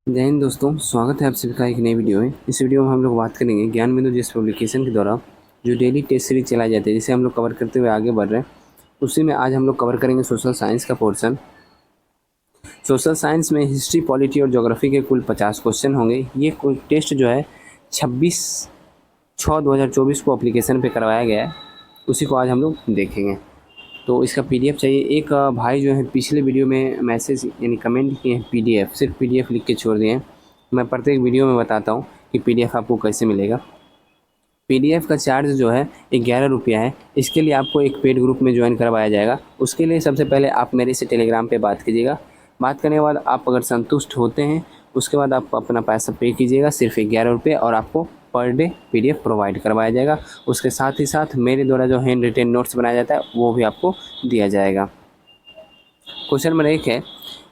जय हिंद दोस्तों, स्वागत है आप सभी का एक नई वीडियो में। इस वीडियो में हम लोग बात करेंगे ज्ञान बिंदु जिस पब्लिकेशन के द्वारा जो डेली टेस्ट सीरीज चलाई जाती है, जिसे हम लोग कवर करते हुए आगे बढ़ रहे हैं। उसी में आज हम लोग कवर करेंगे सोशल साइंस का पोर्शन। सोशल साइंस में हिस्ट्री, पॉलिटी और ज्योग्राफी के कुल 50 क्वेश्चन होंगे। ये टेस्ट जो है 26/6/2024 को एप्लीकेशन पे करवाया गया है, उसी को आज हम लोग देखेंगे। तो इसका पीडीएफ चाहिए। एक भाई जो है पिछले वीडियो में मैसेज यानी कमेंट किए हैं पीडीएफ, सिर्फ पीडीएफ लिख के छोड़ दिए हैं। मैं प्रत्येक वीडियो में बताता हूँ कि पीडीएफ आपको कैसे मिलेगा। पीडीएफ का चार्ज जो है 11 रुपया है। इसके लिए आपको एक पेड ग्रुप में ज्वाइन करवाया जाएगा। उसके लिए सबसे पहले आप मेरे से टेलीग्राम पे बात कीजिएगा। बात करने के बाद आप अगर संतुष्ट होते हैं, उसके बाद आप अपना पैसा पे कीजिएगा, सिर्फ 11 रुपये, और आपको पर डे पीडीएफ प्रोवाइड करवाया जाएगा। उसके साथ ही साथ मेरे द्वारा जो हैंड रिटेन नोट्स बनाया जाता है वो भी आपको दिया जाएगा। क्वेश्चन नंबर 1 है,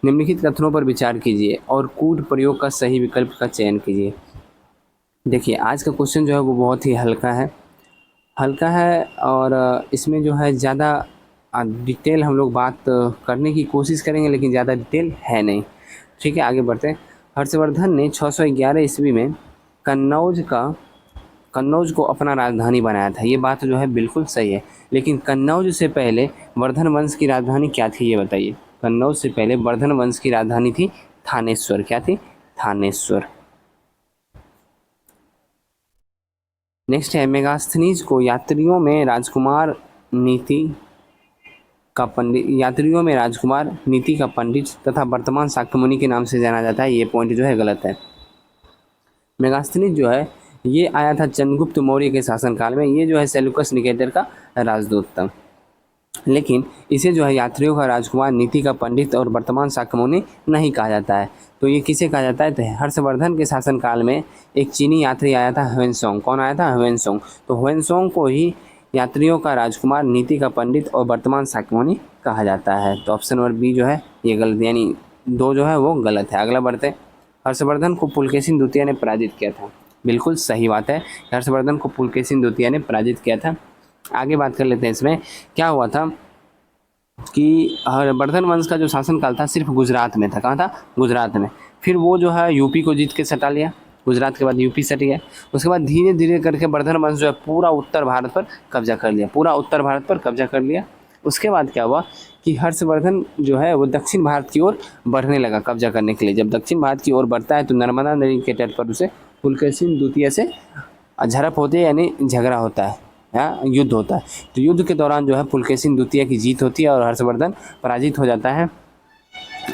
निम्नलिखित कथनों पर विचार कीजिए और कूट प्रयोग का सही विकल्प का चयन कीजिए। देखिए, आज का क्वेश्चन जो है वो बहुत ही हल्का है और इसमें जो है ज़्यादा डिटेल हम लोग बात करने की कोशिश करेंगे, लेकिन ज़्यादा डिटेल है नहीं। ठीक है, आगे बढ़ते हैं। हर्षवर्धन ने 611 ईस्वी में कन्नौज को अपना राजधानी बनाया था। ये बात जो है बिल्कुल सही है, लेकिन कन्नौज से पहले वर्धन वंश की राजधानी क्या थी ये बताइए। कन्नौज से पहले वर्धन वंश की राजधानी थी थानेश्वर। क्या थी? थानेश्वर। नेक्स्ट है, मेगास्थनीज को यात्रियों में राजकुमार नीति का पंडित तथा वर्तमान शाक्यमुनि के नाम से जाना जाता है। ये पॉइंट जो है गलत है। मेगास्थनीज जो है ये आया था चंद्रगुप्त मौर्य के शासनकाल में। ये जो है सेल्यूकस निकेटर का राजदूत था, लेकिन इसे जो है यात्रियों का राजकुमार, नीति का पंडित और वर्तमान शाक्यमुनि नहीं कहा जाता है। तो ये किसे कहा जाता है? तो हर्षवर्धन के शासनकाल में एक चीनी यात्री आया था, ह्वेनसोंग। कौन आया था? ह्वेनसोंग। तो ह्वेनसोंग को ही यात्रियों का राजकुमार, नीति का पंडित और वर्तमान शाक्यमुनि कहा जाता है। तो ऑप्शन नंबर बी जो है ये गलत, यानी 2 जो है वो गलत है। अगला बढ़ते हैं। हर्षवर्धन को पुलकेशिन द्वितीय ने पराजित किया था। बिल्कुल सही बात है, हर्षवर्धन को पुलकेशिन द्वितीय ने पराजित किया था। आगे बात कर लेते हैं। इसमें क्या हुआ था कि हर्षवर्धन वंश का जो शासनकाल था सिर्फ गुजरात में था। कहाँ था? गुजरात में। फिर वो जो है यूपी को जीत के सटा लिया। गुजरात के बाद यूपी सट गया। उसके बाद धीरे धीरे करके वर्धन वंश जो है पूरा उत्तर भारत पर कब्जा कर लिया। उसके बाद क्या हुआ कि हर्षवर्धन जो है वो दक्षिण भारत की ओर बढ़ने लगा कब्जा करने के लिए। जब दक्षिण भारत की ओर बढ़ता है तो नर्मदा नदी के तट पर उसे पुलकेशिन द्वितीय से झड़प होती है, यानी झगड़ा होता है, युद्ध होता है। तो युद्ध के दौरान जो है पुलकेशिन द्वितीय की जीत होती है और हर्षवर्धन पराजित हो जाता है।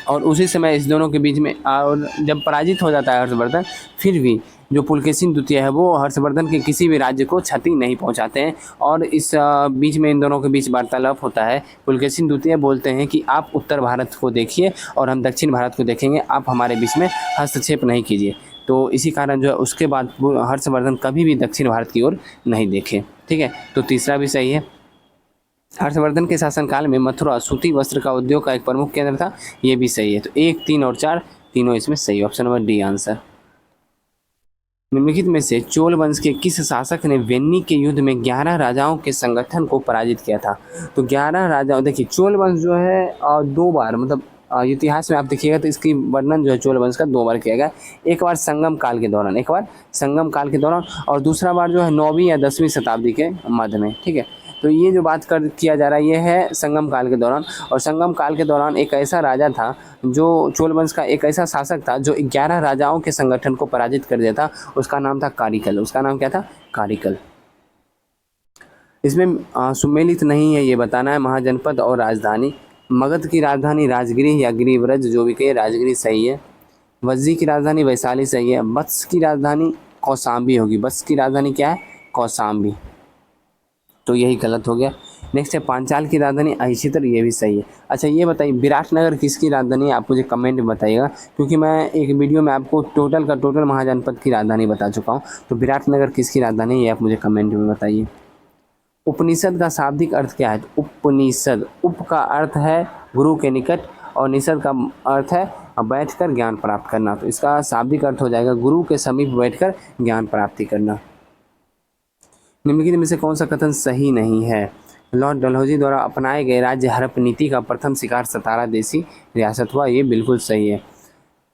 और उसी समय इस दोनों के बीच में, और जब पराजित हो जाता है हर्षवर्धन, फिर भी जो पुलकेशिन द्वितीय है वो हर्षवर्धन के किसी भी राज्य को क्षति नहीं पहुंचाते हैं। और इस बीच में इन दोनों के बीच वार्तालाप होता है। पुलकेशिन द्वितीय बोलते हैं कि आप उत्तर भारत को देखिए और हम दक्षिण भारत को देखेंगे, आप हमारे बीच में हस्तक्षेप नहीं कीजिए। तो इसी कारण जो है उसके बाद हर्षवर्धन कभी भी दक्षिण भारत की ओर नहीं देखे। ठीक है, तो तीसरा भी सही है। हर्षवर्धन के शासनकाल में मथुरा सूती वस्त्र का उद्योग का एक प्रमुख केंद्र था। ये भी सही है। तो 1, 3 और 4 तीनों इसमें सही। Option number D answer. निम्नलिखित में से चोल वंश के किस शासक ने वेन्नी के युद्ध में 11 राजाओं के संगठन को पराजित किया था? तो 11 राजाओं, देखिए चोल वंश जो है 2 बार, मतलब इतिहास में आप देखिएगा तो इसकी वर्णन जो है चोल वंश का 2 बार किया गया। एक बार संगम काल के दौरान, और दूसरा बार जो है 9वीं या 10वीं शताब्दी के मध्य में। ठीक है, तो ये जो बात किया जा रहा है ये है संगम काल के दौरान। और संगम काल के दौरान एक ऐसा राजा था, जो चोल वंश का एक ऐसा शासक था जो 11 राजाओं के संगठन को पराजित कर दिया था। उसका नाम था कारिकल। उसका नाम क्या था? कारिकल। इसमें सुमेलित नहीं है ये बताना है महाजनपद और राजधानी। मगध की राजधानी राजगिरी या गिरिव्रज, जो भी कहे, राजगिरी सही है। वज्जी की राजधानी वैशाली सही है। वत्स की राजधानी कौशाम्बी होगी। वत्स की राजधानी क्या है? कौशाम्बी। तो यही गलत हो गया। नेक्स्ट है पांचाल की राजधानी अहिचित्र। ये भी सही है। अच्छा, ये बताइए विराटनगर किसकी राजधानी है? आप मुझे कमेंट में बताइएगा, क्योंकि मैं एक वीडियो में आपको टोटल महाजनपद की राजधानी बता चुका हूँ। तो विराटनगर किसकी राजधानी है ये आप मुझे कमेंट में बताइए। उपनिषद का शाब्दिक अर्थ क्या है? तो उपनिषद, उप का अर्थ है गुरु के निकट और निषद का अर्थ है बैठकर ज्ञान प्राप्त करना। तो इसका शाब्दिक अर्थ हो जाएगा गुरु के समीप बैठकर ज्ञान प्राप्ति करना। निम्नलिखित में से कौन सा कथन सही नहीं है? लॉर्ड डलहौजी द्वारा अपनाए गए राज्य हड़प नीति का प्रथम शिकार सतारा देसी रियासत हुआ। ये बिल्कुल सही है।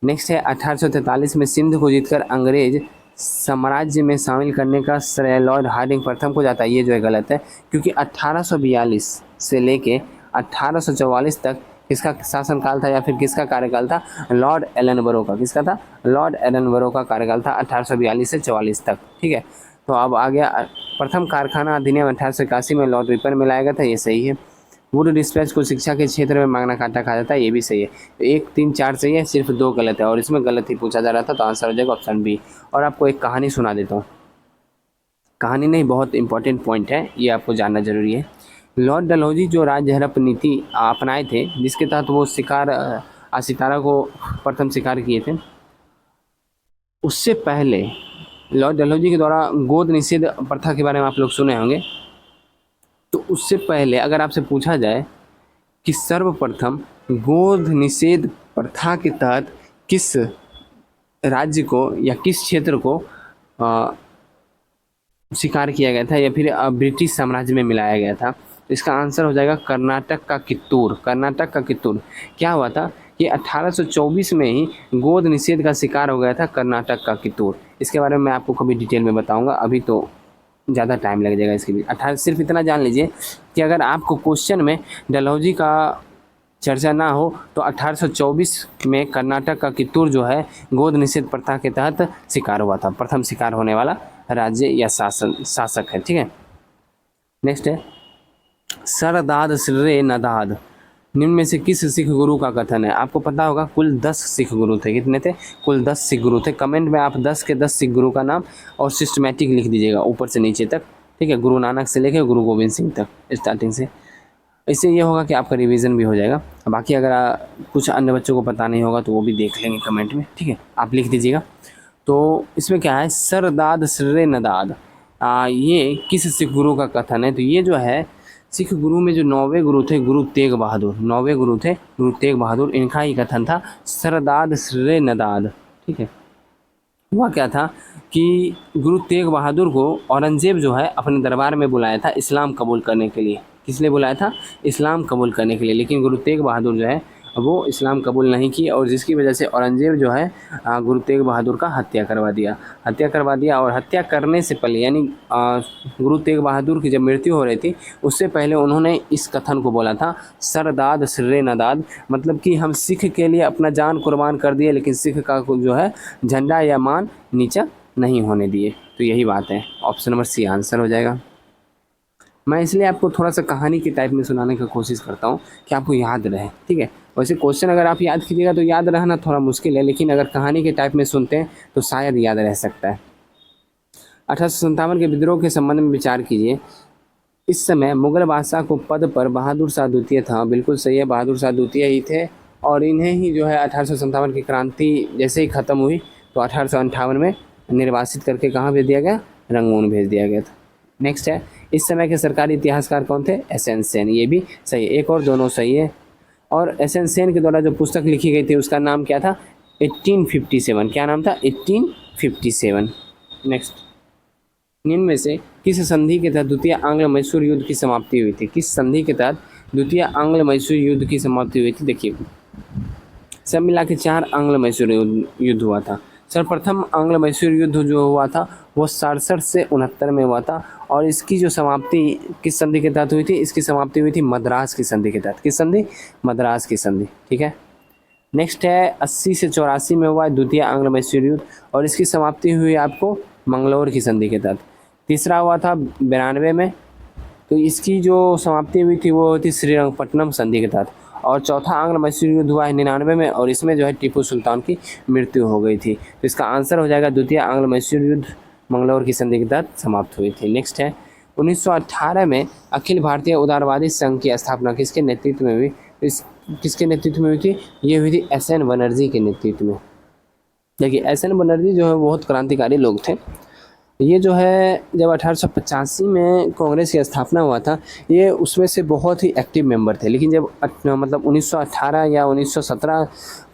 नेक्स्ट है 1843 में सिंध को जीतकर अंग्रेज साम्राज्य में शामिल करने का श्रेय लॉर्ड हार्डिंग प्रथम को जाता है। ये जो है गलत है, क्योंकि 1842 से लेके 1844 तक किसका शासनकाल था या फिर किसका कार्यकाल था? लॉर्ड एलनबरो का। किसका था? लॉर्ड एलनबरो का कार्यकाल था 1842 से 44 तक। ठीक है, तो अब आ गया प्रथम कारखाना अधिनियम 1881 में लॉर्ड रिपर में लाया गया था। ये सही है। वुड डिस्पैच को शिक्षा के क्षेत्र में मांगना काटा कहा जाता है। ये भी सही है। तो 1, 3, 4 सही है, सिर्फ 2 गलत है और इसमें गलत ही पूछा जा रहा था, तो आंसर हो जाएगा ऑप्शन बी। और आपको एक कहानी सुना देता हूँ। कहानी नहीं, बहुत इंपॉर्टेंट पॉइंट है, ये आपको जानना जरूरी है। लॉर्ड डलहौजी जो राज्य हड़प नीति अपनाए थे, जिसके तहत वो शिकार सितारा को प्रथम शिकार किए थे, उससे पहले लॉर्ड डलहौजी के द्वारा गोद निषेध प्रथा के बारे में आप लोग सुने होंगे। तो उससे पहले अगर आपसे पूछा जाए कि सर्वप्रथम गोद निषेध प्रथा के तहत किस राज्य को या किस क्षेत्र को शिकार किया गया था या फिर ब्रिटिश साम्राज्य में मिलाया गया था, तो इसका आंसर हो जाएगा कर्नाटक का कित्तूर। कर्नाटक का कित्तूर। क्या हुआ था कि 1824 में ही गोद निषेध का शिकार हो गया था कर्नाटक का कित्तूर। इसके बारे में मैं आपको कभी डिटेल में बताऊंगा, अभी तो ज़्यादा टाइम लग जाएगा इसके लिए। सिर्फ इतना जान लीजिए कि अगर आपको क्वेश्चन में डलहौजी का चर्चा ना हो तो 1824 में कर्नाटक का कित्तूर जो है गोद निषेध प्रथा के तहत शिकार हुआ था। प्रथम शिकार होने वाला राज्य या शासक है। ठीक है, नेक्स्ट है सरदाद श्रे नदाद निम्न में से किस सिख गुरु का कथन है? आपको पता होगा कुल 10 सिख गुरु थे। कितने थे? कुल 10 सिख गुरु थे। कमेंट में आप 10 के 10 सिख गुरु का नाम और सिस्टमेटिक लिख दीजिएगा ऊपर से नीचे तक। ठीक है, गुरु नानक से लेकर गुरु गोविंद सिंह तक स्टार्टिंग से। इससे ये होगा कि आपका रिवीजन भी हो जाएगा। बाकी अगर कुछ अन्य बच्चों को पता नहीं होगा तो वो भी देख लेंगे कमेंट में। ठीक है, आप लिख दीजिएगा। तो इसमें क्या है? सरदाद श्रे नदाद, ये किस सिख गुरु का कथन है? तो ये जो है सिख गुरु में जो 9वें गुरु थे गुरु तेग बहादुर, 9वें गुरु थे गुरु तेग बहादुर, इनका ही कथन था सरदाद श्रे नदाद। ठीक है, हुआ क्या था कि गुरु तेग बहादुर को औरंगजेब जो है अपने दरबार में बुलाया था इस्लाम कबूल करने के लिए। किस लिए बुलाया था? इस्लाम कबूल करने के लिए। लेकिन गुरु तेग बहादुर जो है वो इस्लाम कबूल नहीं की और जिसकी वजह से औरंगजेब जो है गुरु तेग बहादुर का हत्या करवा दिया। और हत्या करने से पहले यानी गुरु तेग बहादुर की जब मृत्यु हो रही थी उससे पहले उन्होंने इस कथन को बोला था सरदाद श्रे नदाद, मतलब कि हम सिख के लिए अपना जान कुर्बान कर दिए लेकिन सिख का जो है झंडा या मान नीचा नहीं होने दिए। तो यही बात है, ऑप्शन नंबर सी आंसर हो जाएगा। मैं इसलिए आपको थोड़ा सा कहानी के टाइप में सुनाने की कोशिश करता हूँ कि आपको याद रहे। ठीक है, वैसे क्वेश्चन अगर आप याद कीजिएगा तो याद रहना थोड़ा मुश्किल है, लेकिन अगर कहानी के टाइप में सुनते हैं तो शायद याद रह सकता है। 1857 के विद्रोह के संबंध में विचार कीजिए। इस समय मुगल बादशाह को पद पर बहादुर शाह द्वितीय था। बिल्कुल सही है, बहादुर शाह द्वितीय ही थे और इन्हें ही जो है 1857 की क्रांति जैसे ही ख़त्म हुई तो 1858 में निर्वासित करके कहाँ भेज दिया गया? रंगून भेज दिया गया था। नेक्स्ट है इस समय के सरकारी इतिहासकार कौन थे? एसएन सेन। ये भी सही है, एक और दोनों सही है। और एसएन सेन के द्वारा जो पुस्तक लिखी गई थी उसका नाम क्या था? 1857। क्या नाम था? 1857। नेक्स्ट, निम्न में से किस संधि के तहत द्वितीय आंग्ल मैसूर युद्ध की समाप्ति हुई थी? किस संधि के तहत द्वितीय आंग्ल मैसूर युद्ध की समाप्ति हुई थी? देखिए सब मिला के 4 आंग्ल मैसूर युद्ध हुआ था। सर्वप्रथम आंग्ल मैसूर युद्ध जो हुआ था वो 67 से 69 में हुआ था और इसकी जो समाप्ति किस संधि के तहत हुई थी? इसकी समाप्ति हुई थी मद्रास की संधि के तहत। किस संधि? मद्रास की संधि। ठीक है, नेक्स्ट है 80 से 84 में हुआ द्वितीय आंग्ल मैसूर युद्ध और इसकी समाप्ति हुई आपको मंगलौर की संधि के तहत। तीसरा हुआ था 92 में, तो इसकी जो समाप्ति हुई थी वो हुई थी श्रीरंगपट्टनम संधि के तहत। और चौथा आंग्ल मैसूर युद्ध हुआ है 99 में और इसमें जो है टीपू सुल्तान की मृत्यु हो गई थी। तो इसका आंसर हो जाएगा द्वितीय आंग्ल मैसूर युद्ध मंगलौर की संधि के तहत समाप्त हुई थी। नेक्स्ट है 1918 में अखिल भारतीय उदारवादी संघ की स्थापना किसके नेतृत्व में हुई? किसके नेतृत्व में हुई थी? ये हुई थी एस एन बनर्जी के नेतृत्व में। देखिए एस एन बनर्जी जो है बहुत क्रांतिकारी लोग थे। ये जो है जब 1885 में कांग्रेस की स्थापना हुआ था ये उसमें से बहुत ही एक्टिव मेंबर थे, लेकिन जब मतलब 1918 या 1917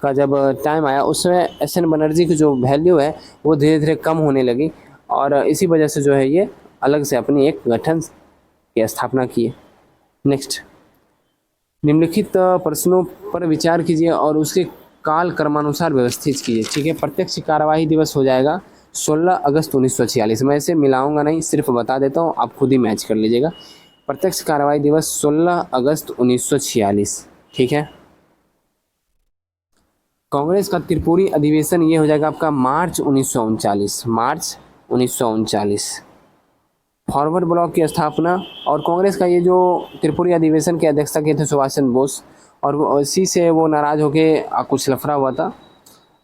का जब टाइम आया उसमें एस एन बनर्जी की जो वैल्यू है वो धीरे धीरे कम होने लगी और इसी वजह से जो है ये अलग से अपनी एक गठन की स्थापना किए। नेक्स्ट, निम्नलिखित प्रश्नों पर विचार कीजिए और उसके काल क्रमानुसार व्यवस्थित कीजिए। ठीक है, प्रत्यक्ष कार्यवाही दिवस हो जाएगा 16 अगस्त 1946। मैं इसे मिलाऊंगा नहीं, सिर्फ बता देता हूँ, आप खुद ही मैच कर लीजिएगा। प्रत्यक्ष कार्यवाही दिवस 16 अगस्त 1946। ठीक है। कांग्रेस का त्रिपुरी अधिवेशन ये हो जाएगा आपका मार्च 1939, मार्च 1939। फॉरवर्ड ब्लॉक की स्थापना और कांग्रेस का ये जो त्रिपुरी अधिवेशन के अध्यक्षता किए थे सुभाष चंद्र बोस, और इसी से वो नाराज होके कुछ लफड़ा हुआ था,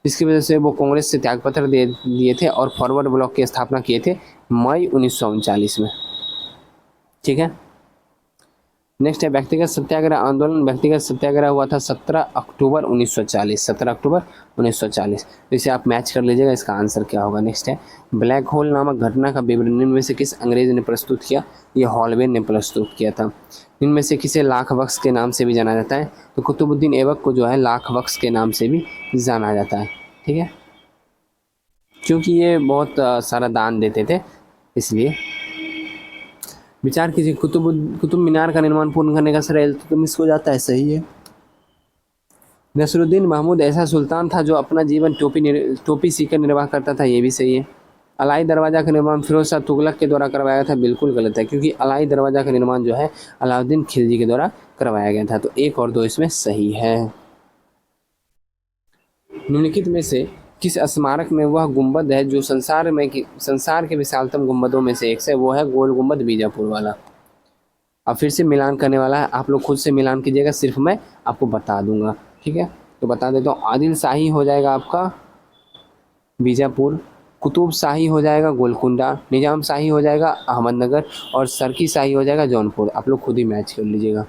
इसकी वजह से वो कांग्रेस से त्यागपत्र दे दिए थे और फॉरवर्ड ब्लॉक की स्थापना किए थे मई 1939 में। ठीक है। नेक्स्ट है व्यक्तिगत सत्याग्रह आंदोलन। व्यक्तिगत सत्याग्रह हुआ था 17 अक्टूबर 1940, 17 अक्टूबर 1940। तो इसे आप मैच कर लीजिएगा, इसका आंसर क्या होगा। नेक्स्ट है ब्लैक होल नामक घटना का विवरण इनमें से किस अंग्रेज ने प्रस्तुत किया। ये हॉलवे ने प्रस्तुत किया था। इनमें से किसे लाख बख्श के नाम से भी जाना जाता है, तो कुतुबुद्दीन ऐबक को जो है लाख बख्श के नाम से भी जाना जाता है। ठीक है, क्योंकि ये बहुत सारा दान देते थे इसलिए। विचार कीजिए, कुतुब मीनार का निर्माण पूर्ण करने का श्रेय इल्तुतमिश को जाता है। सही है। नसरुद्दीन महमूद ऐसा सुल्तान था जो अपना जीवन टोपी सीकर निर्वाह करता था। ये भी सही है। अलाई दरवाज़ा का निर्माण फिरोज शाह तुगलक के द्वारा करवाया था। बिल्कुल गलत है, क्योंकि अलाई दरवाज़ा का निर्माण जो है अलाउद्दीन खिलजी के द्वारा करवाया गया था। तो 1 और 2 इसमें सही है। निम्नलिखित में से किस स्मारक में वह गुंबद है जो संसार के विशालतम गुंबदों में से एक है, वो है गोल गुंबद बीजापुर वाला। अब फिर से मिलान करने वाला है, आप लोग खुद से मिलान कीजिएगा, सिर्फ मैं आपको बता दूंगा। ठीक है, तो बता देता हूँ। आदिल शाही हो जाएगा आपका बीजापुर, कुतुब शाही हो जाएगा गोलकुंडा, निजाम शाही हो जाएगा अहमदनगर, और सरकी शाही हो जाएगा जौनपुर। आप लोग खुद ही मैच कर लीजिएगा।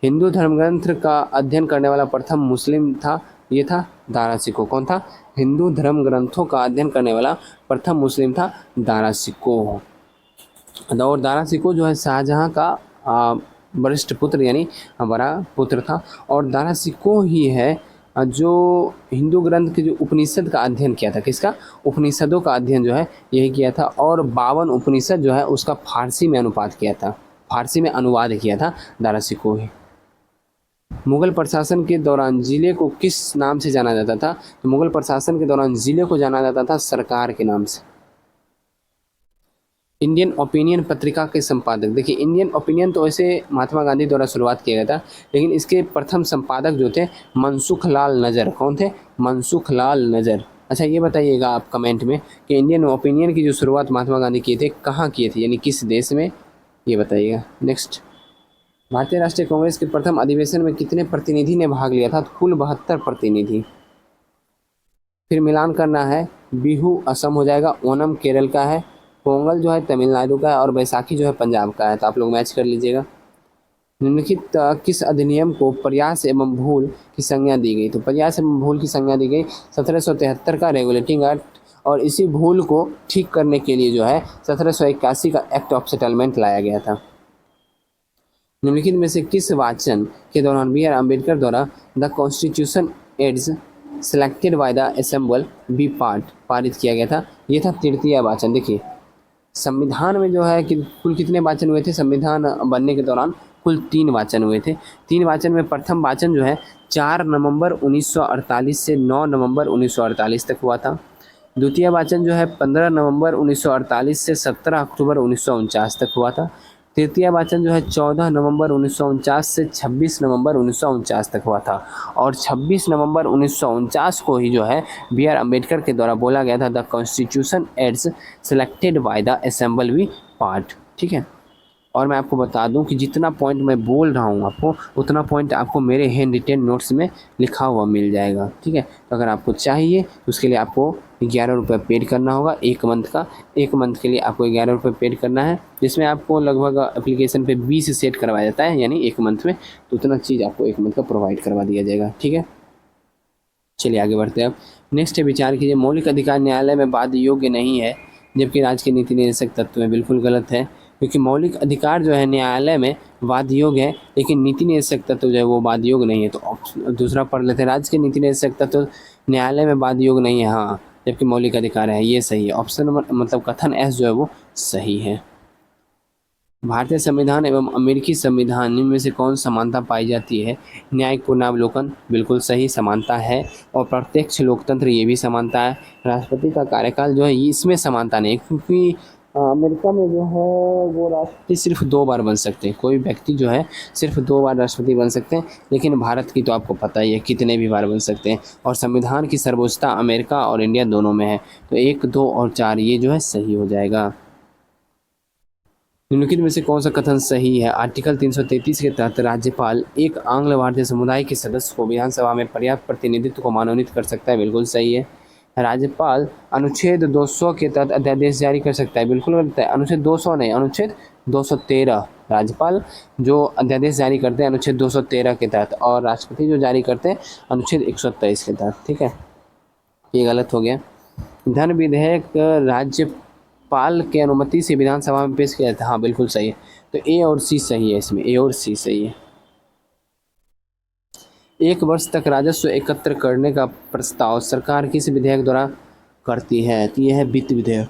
हिंदू धर्म ग्रंथ का अध्ययन करने वाला प्रथम मुस्लिम था, ये था दारा शिकोह। कौन था? हिंदू धर्म ग्रंथों का अध्ययन करने वाला प्रथम मुस्लिम था दारा शिकोह। और दारा शिकोह जो है शाहजहां का वरिष्ठ पुत्र यानी बड़ा पुत्र था। और दारा शिकोह ही है जो हिंदू ग्रंथ के जो उपनिषद का अध्ययन किया था। किसका? उपनिषदों का अध्ययन जो है यही किया था। और 52 उपनिषद जो है उसका फारसी में अनुवाद किया था, फारसी में अनुवाद किया था दारा शिकोह ही। मुगल प्रशासन के दौरान जिले को किस नाम से जाना जाता था? तो मुगल प्रशासन के दौरान जिले को जाना जाता था सरकार के नाम से। इंडियन ओपिनियन पत्रिका के संपादक, देखिए इंडियन ओपिनियन तो वैसे महात्मा गांधी द्वारा शुरुआत किया गया था, लेकिन इसके प्रथम संपादक जो थे मनसुख लाल नज़र। कौन थे? मनसुख लाल नज़र। अच्छा, ये बताइएगा आप कमेंट में कि इंडियन ओपिनियन की जो शुरुआत महात्मा गांधी किए थे कहाँ किए थे, यानी किस देश में, ये बताइएगा। नेक्स्ट, भारतीय राष्ट्रीय कांग्रेस के प्रथम अधिवेशन में कितने प्रतिनिधि ने भाग लिया था? कुल 72 प्रतिनिधि। फिर मिलान करना है। बिहू असम हो जाएगा, ओनम केरल का है, पोंगल जो है तमिलनाडु का है, और बैसाखी जो है पंजाब का है। तो आप लोग मैच कर लीजिएगा। निम्नलिखित किस अधिनियम को प्रयास एवं भूल की संज्ञा दी गई? तो प्रयास एवं भूल की संज्ञा दी गई 1773 का रेगुलेटिंग एक्ट, और इसी भूल को ठीक करने के लिए जो है 1781 का एक्ट ऑफ सेटलमेंट लाया गया था। निम्नलिखित में से किस वाचन के दौरान बी आर अम्बेडकर द्वारा the constitution as selected by the assembly पारित किया गया था? ये था तृतीय वाचन। देखिए संविधान में जो है कि कुल कितने वाचन हुए थे? संविधान बनने के दौरान कुल 3 वाचन हुए थे। 3 वाचन में प्रथम वाचन जो है 4 नवंबर 1948 से 9 नवंबर 1948 तक हुआ था। द्वितीय वाचन जो है 15 नवंबर 1948 से 17 अक्टूबर 1949 तक हुआ था। तृतीय वाचन जो है 14 नवंबर 1949 से 26 नवंबर 1949 तक हुआ था। और 26 नवंबर 1949 को ही जो है बी आर अम्बेडकर के द्वारा बोला गया था the constitution as selected by the assembly part. ठीक है, और मैं आपको बता दूं कि जितना पॉइंट मैं बोल रहा हूं आपको, उतना पॉइंट आपको मेरे हैंड रिटेन नोट्स में लिखा हुआ मिल जाएगा। ठीक है, तो अगर आपको चाहिए तो उसके लिए आपको 11 रुपये पेड करना होगा 1 मंथ का। 1 मंथ के लिए आपको 11 रुपये पेड करना है, जिसमें आपको लगभग एप्लीकेशन पे 20 सेट करवाया जाता है, यानी 1 मंथ में। तो उतना चीज़ आपको 1 मंथ का प्रोवाइड करवा दिया जाएगा। ठीक है, चलिए आगे बढ़ते हैं। अब नेक्स्ट है विचार कीजिए, मौलिक अधिकार न्यायालय में वाद योग्य नहीं है जबकि राज्य के नीति निर्देशक तत्व में। बिल्कुल गलत है, क्योंकि मौलिक अधिकार जो है न्यायालय में वाद योग्य है, लेकिन नीति निर्देशक तत्व जो है वो वाद योग्य नहीं है। तो दूसरा पढ़ लेते हैं, राज्य के नीति निर्देशक तत्व न्यायालय में वाद योग्य नहीं है, हाँ, जबकि मौलिक अधिकार है। ये सही है, ऑप्शन मतलब कथन एस जो है वो सही है। भारतीय संविधान एवं अमेरिकी संविधान में से कौन समानता पाई जाती है? न्यायिक पुनरावलोकन, बिल्कुल सही समानता है। और प्रत्यक्ष लोकतंत्र, ये भी समानता है। राष्ट्रपति का कार्यकाल जो है इसमें समानता नहीं, क्योंकि अमेरिका में जो है वो राष्ट्रपति सिर्फ 2 बार बन सकते हैं, कोई व्यक्ति जो है सिर्फ 2 बार राष्ट्रपति बन सकते हैं, लेकिन भारत की तो आपको पता ही है कितने भी बार बन सकते हैं। और संविधान की सर्वोच्चता अमेरिका और इंडिया दोनों में है, तो 1, 2 और 4 ये जो है सही हो जाएगा। निम्नलिखित में से कौन सा कथन सही है? आर्टिकल 333 के तहत राज्यपाल एक आंग्ल भारतीय समुदाय के सदस्य को विधानसभा में पर्याप्त प्रतिनिधित्व को मनोनीत कर सकता है, बिल्कुल सही है। राज्यपाल अनुच्छेद 200 के तहत अध्यादेश जारी कर सकता है, बिल्कुल गलत है। अनुच्छेद 200 नहीं, अनुच्छेद 213 राज्यपाल जो अध्यादेश जारी करते हैं अनुच्छेद 213 के तहत, और राष्ट्रपति जो जारी करते हैं अनुच्छेद 123 के तहत। ठीक है, ये गलत हो गया। धन विधेयक राज्यपाल के अनुमति से विधानसभा में पेश किया जाता है, हाँ बिल्कुल सही है। तो ए और सी सही है, इसमें ए और सी सही है। 1 वर्ष तक राजस्व एकत्र करने का प्रस्ताव सरकार किस विधेयक द्वारा करती है? तो यह है वित्त विधेयक।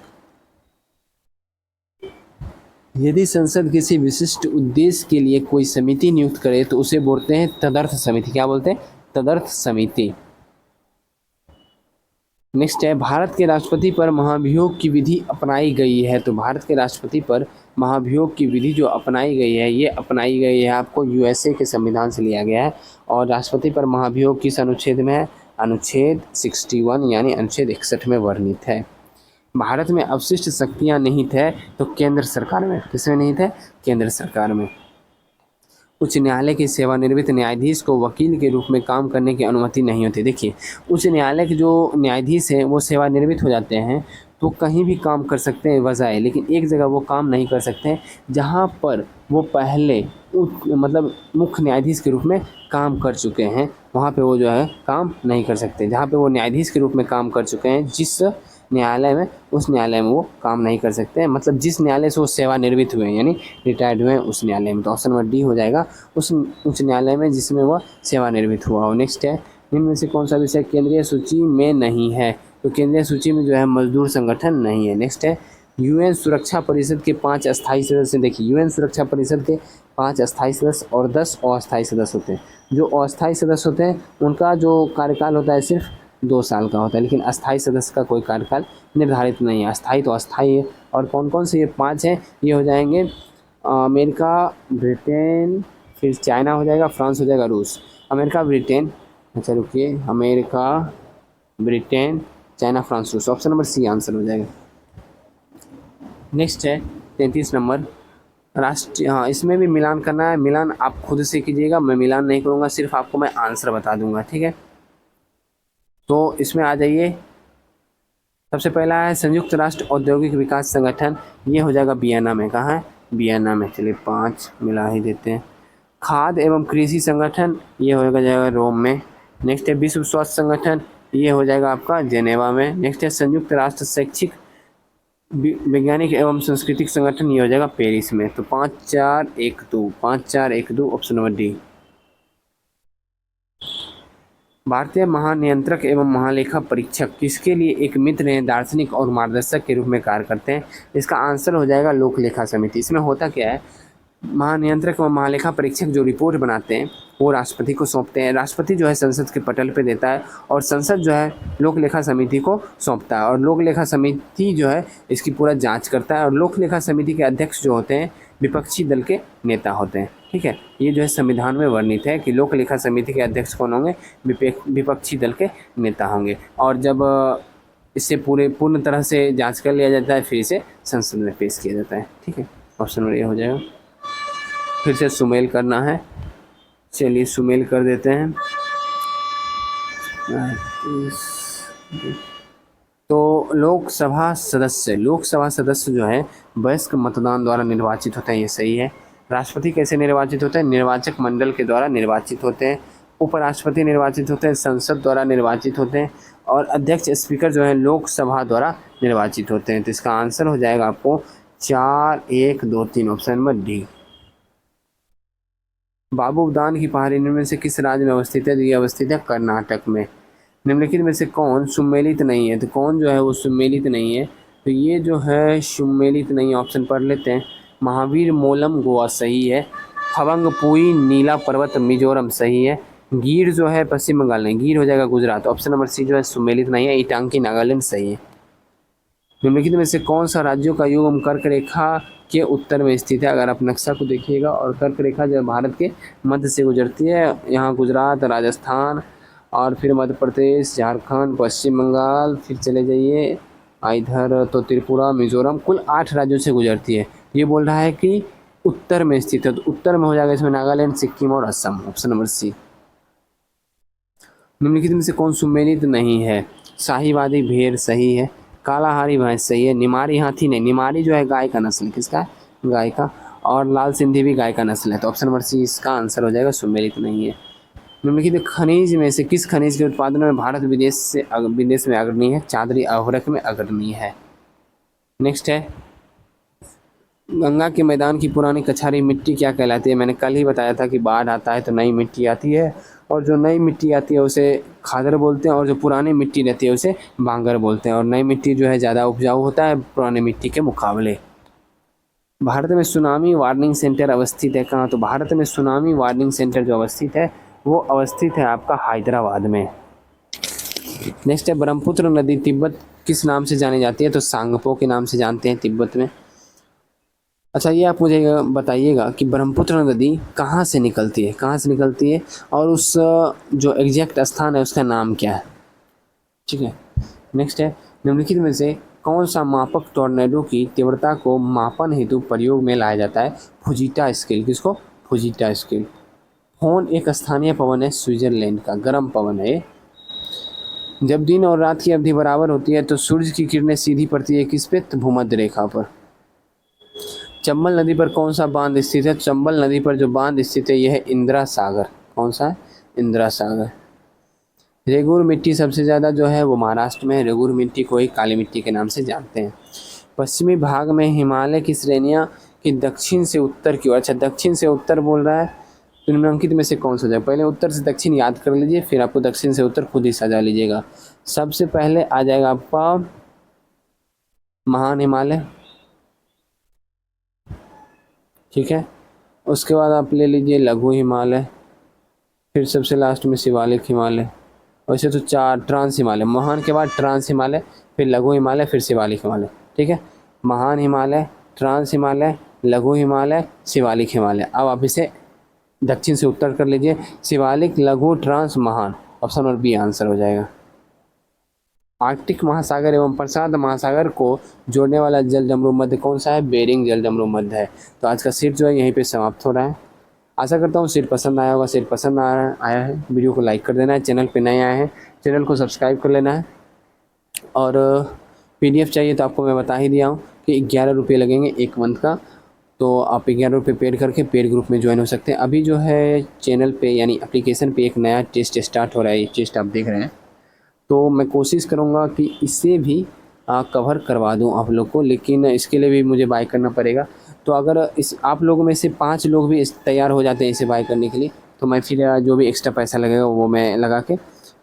यदि संसद किसी विशिष्ट उद्देश्य के लिए कोई समिति नियुक्त करे तो उसे बोलते हैं तदर्थ समिति। क्या बोलते हैं? तदर्थ समिति। नेक्स्ट है, भारत के राष्ट्रपति पर महाभियोग की विधि अपनाई गई है। तो भारत के राष्ट्रपति पर महाभियोग की विधि जो अपनाई गई है, ये अपनाई गई है आपको यूएसए के संविधान से लिया गया है। और राष्ट्रपति पर महाभियोग किस अनुच्छेद में है? अनुच्छेद 61 यानी अनुच्छेद 61 में वर्णित है। भारत में अवशिष्ट शक्तियाँ निहित है तो केंद्र सरकार में। किसमें निहित है? केंद्र सरकार में। उच्च न्यायालय के सेवानिवृत्त न्यायाधीश को वकील के रूप में काम करने की अनुमति नहीं होती। देखिए, उच्च न्यायालय के जो न्यायाधीश हैं वो सेवानिवृत्त हो जाते हैं तो कहीं भी काम कर सकते हैं बजाय, लेकिन एक जगह वो काम नहीं कर सकते हैं जहाँ पर वो पहले मतलब मुख्य न्यायाधीश के रूप में काम कर चुके हैं, वहाँ पे वो जो है काम नहीं कर सकते। जहाँ पे वो न्यायाधीश के रूप में काम कर चुके हैं जिस न्यायालय में, उस न्यायालय में वो काम नहीं कर सकते हैं। मतलब जिस न्यायालय से वो सेवानिवृत्त हुए हैं यानी रिटायर्ड हुए हैं उस न्यायालय में। तो ऑप्शन नंबर डी हो जाएगा, उस उच्च न्यायालय में जिसमें वह सेवानिवृत्त हुआ हो। नेक्स्ट है, निम्न में से कौन सा विषय केंद्रीय सूची में नहीं है? तो केंद्रीय सूची में जो है मजदूर संगठन नहीं है। नेक्स्ट है, यूएन सुरक्षा परिषद के 5 अस्थायी सदस्य। देखिए, यूएन सुरक्षा परिषद के 5 अस्थायी सदस्य और 10 अस्थायी सदस्य होते हैं। जो अस्थायी सदस्य होते हैं उनका जो कार्यकाल होता है सिर्फ 2 साल का होता है, लेकिन अस्थायी सदस्य का कोई कार्यकाल निर्धारित नहीं है। अस्थायी तो अस्थायी है। और कौन कौन से ये 5 हैं? ये हो जाएंगे अमेरिका, ब्रिटेन, फिर चाइना हो जाएगा, फ्रांस हो जाएगा, रूस। अमेरिका, ब्रिटेन, अच्छा रुकिए, अमेरिका, ब्रिटेन, चाइना, फ्रांस, रूस। ऑप्शन नंबर सी आंसर हो जाएगा। नेक्स्ट है 33 नंबर, राष्ट्रीय, हाँ इसमें भी मिलान करना है। मिलान आप खुद से कीजिएगा, मैं मिलान नहीं करूँगा, सिर्फ आपको मैं आंसर बता दूंगा। ठीक है, तो इसमें आ जाइए। सबसे पहला है संयुक्त राष्ट्र औद्योगिक विकास संगठन, ये हो जाएगा वियना में। कहाँ है? वियना में। चलिए 5 मिला ही देते हैं। खाद्य एवं कृषि संगठन, ये हो जाएगा रोम में। नेक्स्ट है विश्व स्वास्थ्य संगठन, ये हो जाएगा आपका जेनेवा में। नेक्स्ट है संयुक्त राष्ट्र शैक्षिक वैज्ञानिक एवं सांस्कृतिक संगठन, ये हो जाएगा पेरिस में। तो 5 4 1 2, 5 4 1 2, ऑप्शन नंबर डी। भारतीय महानियंत्रक एवं महालेखा परीक्षक किसके लिए एक मित्र हैं, दार्शनिक और मार्गदर्शक के रूप में कार्य करते हैं? इसका आंसर हो जाएगा लोक लेखा समिति। इसमें होता क्या है, महानियंत्रक व महालेखा परीक्षक जो रिपोर्ट बनाते हैं वो राष्ट्रपति को सौंपते हैं। राष्ट्रपति जो है संसद के पटल पे देता है और संसद जो है लोक लेखा समिति को सौंपता है, और लोक लेखा समिति जो है इसकी पूरा जांच करता है। और लोक लेखा समिति के अध्यक्ष जो होते हैं विपक्षी दल के नेता होते हैं। ठीक है, ये जो है संविधान में वर्णित है कि लोक लेखा समिति के अध्यक्ष कौन होंगे? विपक्षी दल के नेता होंगे। और जब इससे पूर्ण तरह से जाँच कर लिया जाता है फिर इसे संसद में पेश किया जाता है। ठीक है, ऑप्शन नंबर ये हो जाएगा। फिर से सुमेल करना है, चलिए सुमेल कर देते हैं। तो लोकसभा सदस्य जो है वयस्क मतदान द्वारा निर्वाचित होते हैं, ये सही है। राष्ट्रपति कैसे निर्वाचित होते हैं? निर्वाचक मंडल के द्वारा निर्वाचित होते हैं। उपराष्ट्रपति निर्वाचित होते हैं, संसद द्वारा निर्वाचित होते हैं, और अध्यक्ष स्पीकर जो है लोकसभा द्वारा निर्वाचित होते हैं। तो इसका आंसर हो जाएगा आपको 4 1 2 3, ऑप्शन नंबर डी। बाबू उद्यान की पहाड़ी निम्न में से किस राज्य में अवस्थित है? तो ये अवस्थित है कर्नाटक में। निम्नलिखित में से कौन सुमेलित नहीं है? तो कौन जो है वो सुमेलित नहीं है? तो ये जो है सुमेलित नहीं है, ऑप्शन पढ़ लेते हैं। महावीर मोलम गोवा सही है। फवंगपुई नीला पर्वत मिजोरम सही है। गिर जो है पश्चिम बंगाल नहीं, गिर हो जाएगा गुजरात। ऑप्शन नंबर सी जो है सुमेलित नहीं है। ईटांकी नागालैंड सही है। निम्नलिखित में से कौन सा राज्यों का युग्म कर्क रेखा के उत्तर में स्थित है? अगर आप नक्शा को देखिएगा और कर्क रेखा जो भारत के मध्य से गुजरती है, यहाँ गुजरात, राजस्थान और फिर मध्य प्रदेश, झारखंड, पश्चिम बंगाल, फिर चले जाइए इधर तो त्रिपुरा, मिजोरम, कुल 8 राज्यों से गुजरती है। ये बोल रहा है कि उत्तर में स्थित है, तो उत्तर में हो जाएगा इसमें नागालैंड, सिक्किम और असम। Option number C. निम्नलिखित में से कौन सुमेलित नहीं है? शाहीवादी भेड़ सही है। कालाहारी भैंस सही है। निमारी हाथी नहीं, निमारी जो है गाय का नस्ल है। किसका? गाय का। और लाल सिंधी भी गाय का नस्ल है। तो ऑप्शन नंबर सी इसका आंसर हो जाएगा, सुमेलित नहीं है। निम्नलिखित खनिज में से किस खनिज के उत्पादन में भारत विदेश में अग्रणी है? चांदरी अहोरक में अग्रणी है। नेक्स्ट है, गंगा के मैदान की पुरानी कछारी मिट्टी क्या कहलाती है? मैंने कल ही बताया था कि बाढ़ आता है तो नई मिट्टी आती है, और जो नई मिट्टी आती है उसे खादर बोलते हैं, और जो पुरानी मिट्टी रहती है उसे बांगर बोलते हैं। और नई मिट्टी जो है ज़्यादा उपजाऊ होता है पुरानी मिट्टी के मुकाबले। भारत में सुनामी वार्निंग सेंटर अवस्थित है कहाँ? तो भारत में सुनामी वार्निंग सेंटर जो अवस्थित है वो अवस्थित है आपका हैदराबाद में। नेक्स्ट है, ब्रह्मपुत्र नदी तिब्बत किस नाम से जानी जाती है? तो सांगपो के नाम से जानते हैं तिब्बत में। अच्छा, ये आप मुझे बताइएगा कि ब्रह्मपुत्र नदी कहाँ से निकलती है, कहाँ से निकलती है, और उस जो एग्जैक्ट स्थान है उसका नाम क्या है? ठीक है। नेक्स्ट है, निम्नलिखित में से कौन सा मापक टॉर्नेडो की तीव्रता को मापन हेतु प्रयोग में लाया जाता है? फुजीटा स्केल। किसको? फुजीटा स्केल। फोन एक स्थानीय पवन है स्विट्जरलैंड का, गर्म पवन है। जब दिन और रात की अवधि बराबर होती है तो सूर्य की किरणें सीधी पड़ती है किस पे? तो भूमध्य रेखा पर। चंबल नदी पर कौन सा बांध स्थित है? चंबल नदी पर जो बांध स्थित है यह है इंदिरा सागर। कौन सा है? इंदिरा सागर। रेगुर मिट्टी सबसे ज़्यादा जो है वो महाराष्ट्र में है। रेगुर मिट्टी को ही काली मिट्टी के नाम से जानते हैं। पश्चिमी भाग में हिमालय की श्रेणियाँ की दक्षिण से उत्तर की ओर। अच्छा, दक्षिण से उत्तर बोल रहा है, तो निम्नलिखित में से कौन सा जाए? पहले उत्तर से दक्षिण याद कर लीजिए, फिर आपको दक्षिण से उत्तर खुद ही सजा लीजिएगा। सबसे पहले आ जाएगा आपका महान हिमालय, ठीक है। उसके बाद आप ले लीजिए लघु हिमालय, फिर सबसे लास्ट में शिवालिक हिमालय। वैसे तो 4 ट्रांस हिमालय, महान के बाद ट्रांस हिमालय, फिर लघु हिमालय, फिर शिवालिक हिमालय, ठीक है। महान हिमालय, ट्रांस हिमालय, लघु हिमालय, शिवालिक हिमालय। अब आप इसे दक्षिण से उत्तर कर लीजिए, शिवालिक, लघु, ट्रांस, महान। ऑप्शन नंबर बी आंसर हो जाएगा। आर्कटिक महासागर एवं प्रशांत महासागर को जोड़ने वाला जल डमरू मध्य कौन सा है? बेरिंग जल डमरू मध्य है। तो आज का सीट जो है यहीं पे समाप्त हो रहा है। आशा करता हूँ सीट पसंद आया होगा। सीट पसंद आया है, वीडियो को लाइक कर देना है। चैनल पे नए आए हैं, चैनल को सब्सक्राइब कर लेना है। और PDF चाहिए तो आपको मैं बता ही दिया हूँ कि 11 रुपये लगेंगे 1 मंथ का। तो आप 11 रुपये पेड करके पेड ग्रुप में ज्वाइन हो सकते हैं। अभी जो है चैनल पे यानी एप्लीकेशन पे एक नया टेस्ट स्टार्ट हो रहा है, ये टेस्ट आप देख रहे हैं। तो मैं कोशिश करूँगा कि इससे भी कवर करवा दूँ आप लोग को, लेकिन इसके लिए भी मुझे बाय करना पड़ेगा। तो अगर इस आप लोगों में से 5 लोग भी तैयार हो जाते हैं इसे बाय करने के लिए, तो मैं फिर जो भी एक्स्ट्रा पैसा लगेगा वो मैं लगा के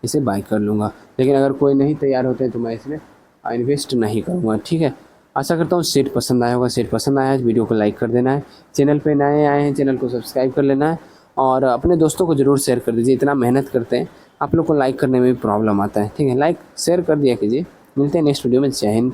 इसे बाय कर लूँगा। लेकिन अगर कोई नहीं तैयार होते हैं तो मैं इसमें इन्वेस्ट नहीं करूँगा, ठीक है। आशा करता हूँ सेट पसंद आया होगा। सेट पसंद आया है तो वीडियो को लाइक कर देना है। चैनल पे नए आए हैं, चैनल को सब्सक्राइब कर लेना है, और अपने दोस्तों को ज़रूर शेयर कर दीजिए। इतना मेहनत करते हैं, आप लोग को लाइक करने में भी प्रॉब्लम आता है, ठीक है। लाइक शेयर कर दिया कीजिए। मिलते हैं नेक्स्ट वीडियो में। जय हिंद।